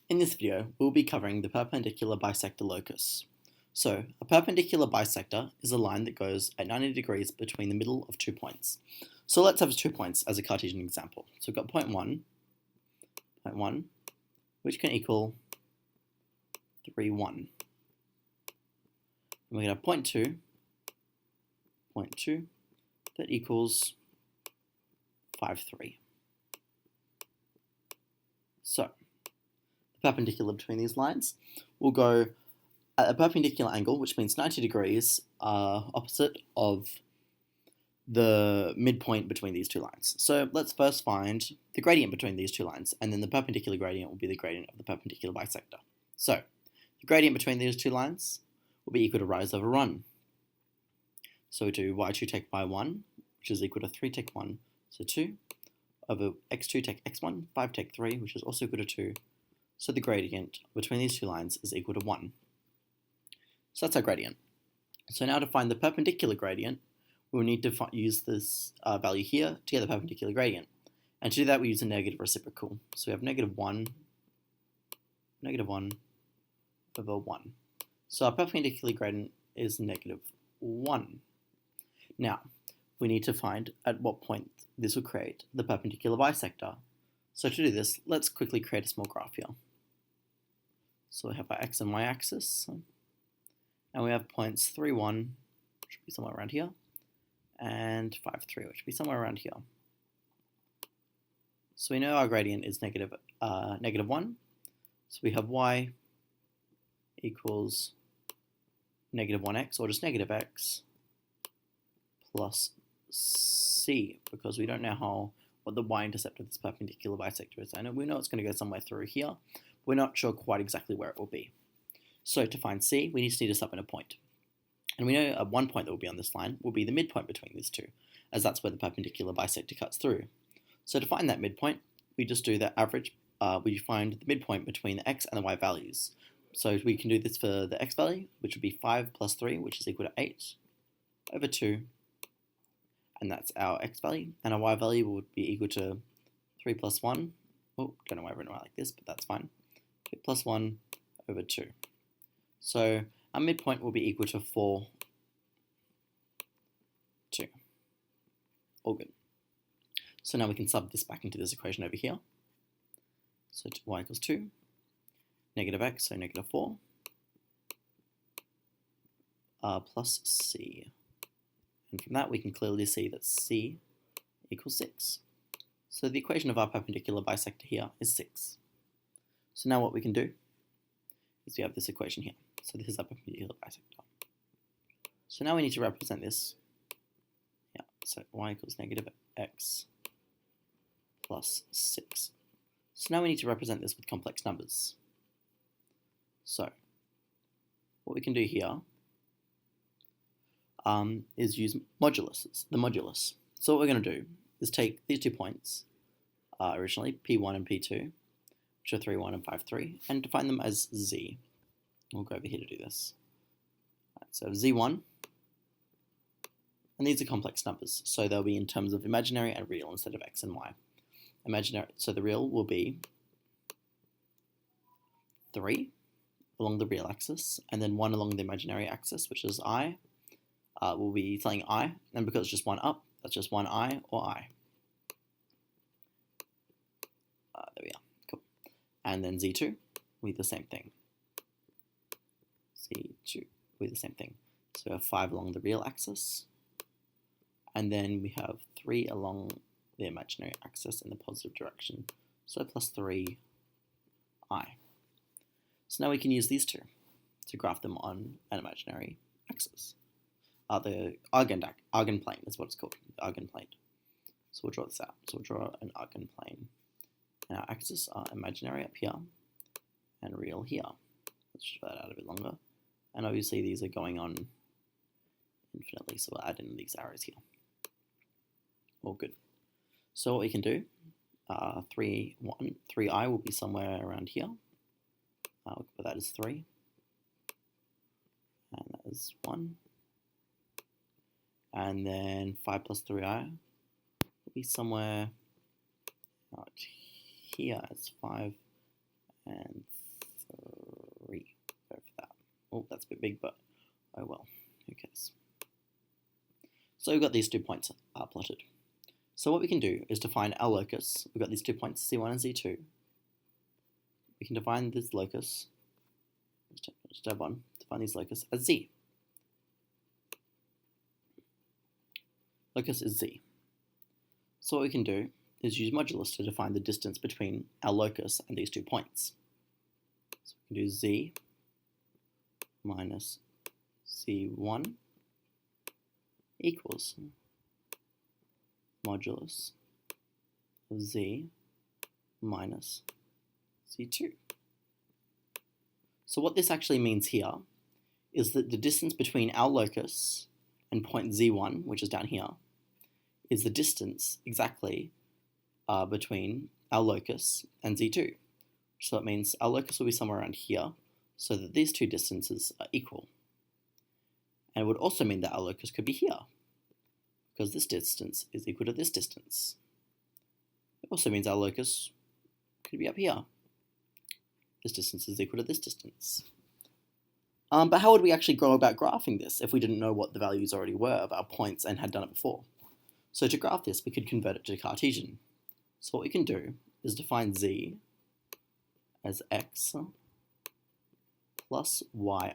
In this video, we'll be covering the perpendicular bisector locus. So, a perpendicular bisector is a line that goes at 90 degrees between the middle of 2 points. So let's have 2 points as a Cartesian example. So we've got point 1, which can equal 3, 1. And we're going to have point 2, that equals 5, 3. So, the perpendicular between these lines will go at a perpendicular angle, which means 90 degrees opposite of the midpoint between these two lines. So let's first find the gradient between these two lines, and then the perpendicular gradient will be the gradient of the perpendicular bisector. So the gradient between these two lines will be equal to rise over run. So we do y2 take y1, which is equal to 3 take 1, so 2, over x2 take x1, 5 take 3, which is also equal to 2. So the gradient between these two lines is equal to 1. So that's our gradient. So now to find the perpendicular gradient, we'll need to use this value here to get the perpendicular gradient. And to do that, we use a negative reciprocal. So we have negative 1 over 1. So our perpendicular gradient is negative 1. Now, we need to find at what point this will create the perpendicular bisector. So to do this, let's quickly create a small graph here. So we have our x and y axis, and we have points 3, 1, which should be somewhere around here, and 5, 3, which should be somewhere around here. So we know our gradient is negative 1, so we have y equals negative 1x, or just negative x, plus c, because we don't know what the y-intercept of this perpendicular bisector is. We know it's going to go somewhere through here. We're not sure quite exactly where it will be. So to find c, we just need to sub in a point. And we know at one point that will be on this line will be the midpoint between these two, as that's where the perpendicular bisector cuts through. So to find that midpoint, we just do the average, we find the midpoint between the x and the y values. So we can do this for the x value, which would be 5 plus 3, which is equal to 8, over 2, and that's our x value, and our y value would be equal to 3 plus 1, oh, don't know why I've written it like this, but that's fine, 3 plus 1 over 2. So our midpoint will be equal to 4, 2. All good. So now we can sub this back into this equation over here. So y equals 2, negative x, so negative 4, plus c. And from that we can clearly see that c equals 6. So the equation of our perpendicular bisector here is 6. So now what we can do is we have this equation here. So this is our perpendicular bisector. So now we need to represent this. Yeah, so y equals negative x plus 6. So now we need to represent this with complex numbers. So what we can do here is use moduluses, the modulus. So what we're going to do is take these 2 points, originally P1 and P2, which are 3, 1 and 5, 3, and define them as z. We'll go over here to do this. Right, so z1, and these are complex numbers, so they'll be in terms of imaginary and real instead of x and y. Imaginary, so the real will be 3 along the real axis, and then 1 along the imaginary axis, which is I. Will be telling I, and because it's just one up, that's just one I or I. There we are, cool. And then Z2 will be the same thing. Z2 will be the same thing. So we have 5 along the real axis, and then we have 3 along the imaginary axis in the positive direction. So plus 3I. So now we can use these two to graph them on an imaginary axis. The eigenplane is what it's called, the eigenplane. So we'll draw this out. So we'll draw an eigenplane. And our axes are imaginary up here and real here. Let's draw that out a bit longer. And obviously these are going on infinitely, so we'll add in these arrows here. All good. So what we can do, 3i will be somewhere around here. We'll put that as 3. And that is 1. And then 5 plus 3i will be somewhere out here as 5 and 3. Go for that. Oh, that's a bit big, but oh well, who cares? So we've got these 2 points plotted. So what we can do is define our locus. We've got these 2 points, C1 and C2. We can define this locus, step 1, define these locus as Z. Locus is Z. So what we can do is use modulus to define the distance between our locus and these 2 points. So we can do Z minus C1 equals modulus of Z minus C2. So what this actually means here is that the distance between our locus and point Z1, which is down here, is the distance exactly between our locus and Z2. So that means our locus will be somewhere around here, so that these 2 distances are equal. And it would also mean that our locus could be here, because this distance is equal to this distance. It also means our locus could be up here. This distance is equal to this distance. But how would we actually go about graphing this if we didn't know what the values already were of our points and had done it before? So to graph this, we could convert it to Cartesian. So what we can do is define Z as x plus yi.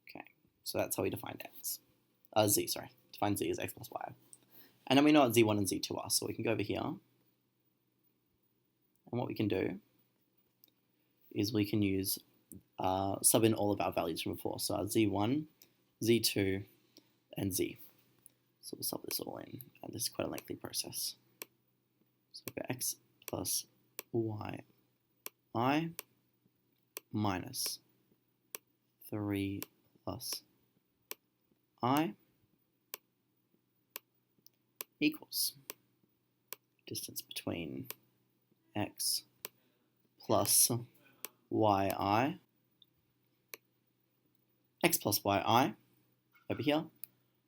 Okay, so that's how we define Z, sorry. Define Z as x plus y. And then we know what Z1 and Z2 are, so we can go over here. And what we can do is we can use sub in all of our values from before. So our Z1, Z2, and Z. So we'll sub this all in, and this is quite a lengthy process. So we've got x plus yi minus 3 plus I equals distance between x plus yi, x plus yi over here,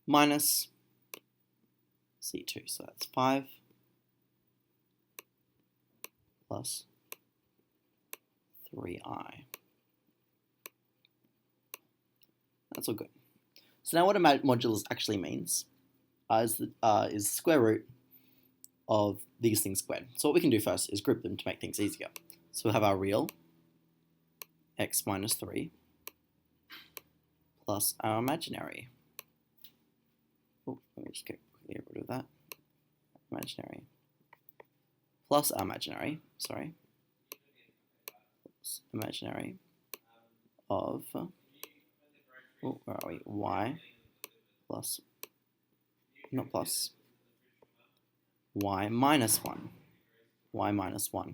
minus C2, so that's 5 plus 3i. That's all good. So now what a modulus actually means is the square root of these things squared. So what we can do first is group them to make things easier. So we'll have our real x minus 3 plus our imaginary. Oh, let me just get rid of that. Imaginary plus our imaginary, sorry. Plus imaginary of, oh, where are we? Y plus, not plus, y minus 1. Y minus 1.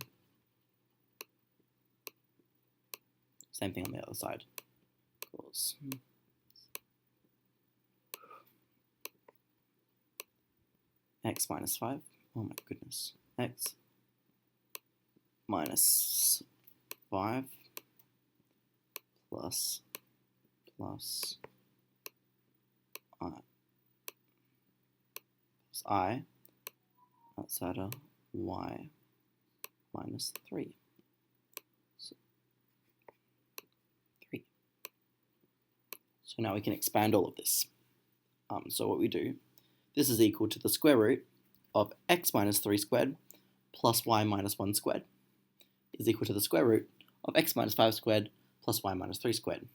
Same thing on the other side. Equals x minus 5. Oh my goodness. X minus 5 plus I outside of y minus 3. So 3. So now we can expand all of this. So what we do, this is equal to the square root of x minus 3 squared plus y minus 1 squared is equal to the square root of x minus 5 squared plus y minus 3 squared.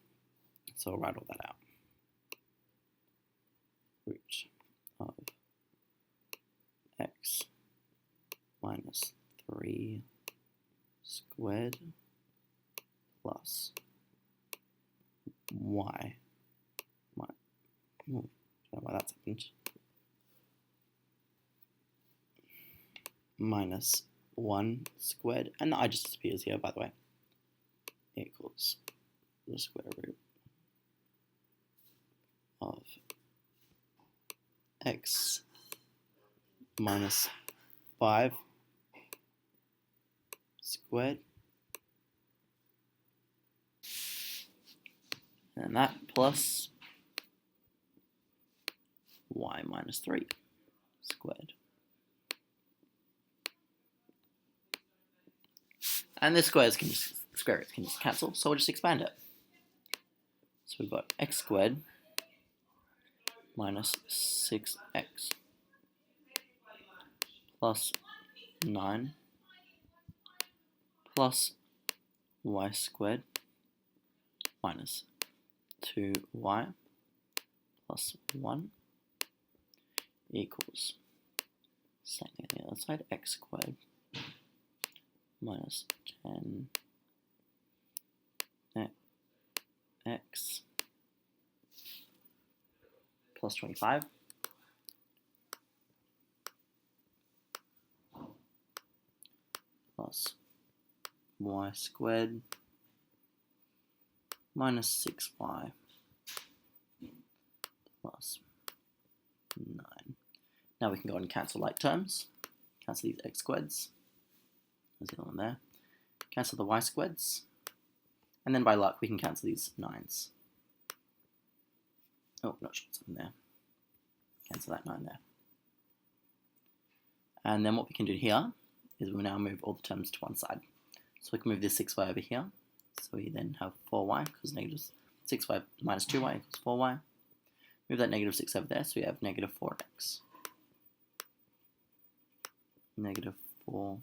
So I'll write all that out. Root of x minus 3 squared plus y. I don't know why that's happened. Minus 1 squared, and the I just disappears here, by the way, equals the square root of x minus 5 squared, and that plus y minus 3 squared. And the square roots can just cancel, so we'll just expand it. So we've got x squared minus 6x plus 9 plus y squared minus 2y plus 1 equals, same thing on the other side, x squared minus 10x plus 25 plus y squared minus 6y plus 9. Now we can go and cancel like terms. Cancel these x squareds. There's the other one there. Cancel the y squareds. And then by luck we can cancel these 9s. Oh, not sure what's in there. Cancel that 9 there. And then what we can do here is we'll now move all the terms to one side. So we can move this 6y over here. So we then have 4y, because negative 6y minus 2y equals 4y. Move that negative 6 over there, so we have negative 4x. Negative 4x.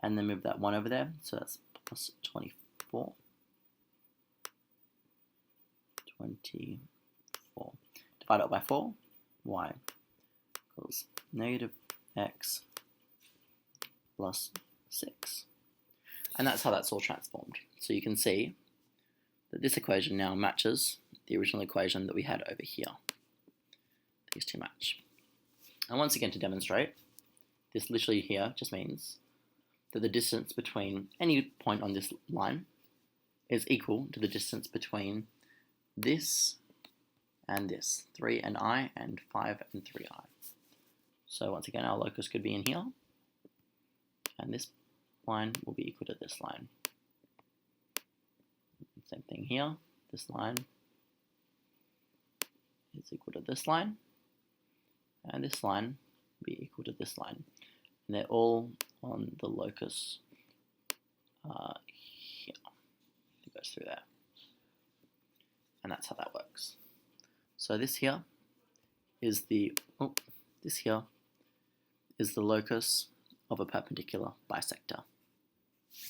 And then move that 1 over there, so that's plus 24. 24. Divide it by 4, y equals negative x plus 6. And that's how that's all transformed. So you can see that this equation now matches the original equation that we had over here. These two match. And once again, to demonstrate, this literally here just means that the distance between any point on this line is equal to the distance between this and this, 3 and I, and 5 and 3i. So once again, our locus could be in here, and this line will be equal to this line. Same thing here, this line is equal to this line, and this line will be equal to this line. And they're all on the locus here. It goes through there. And that's how that works. So this here is the locus of a perpendicular bisector.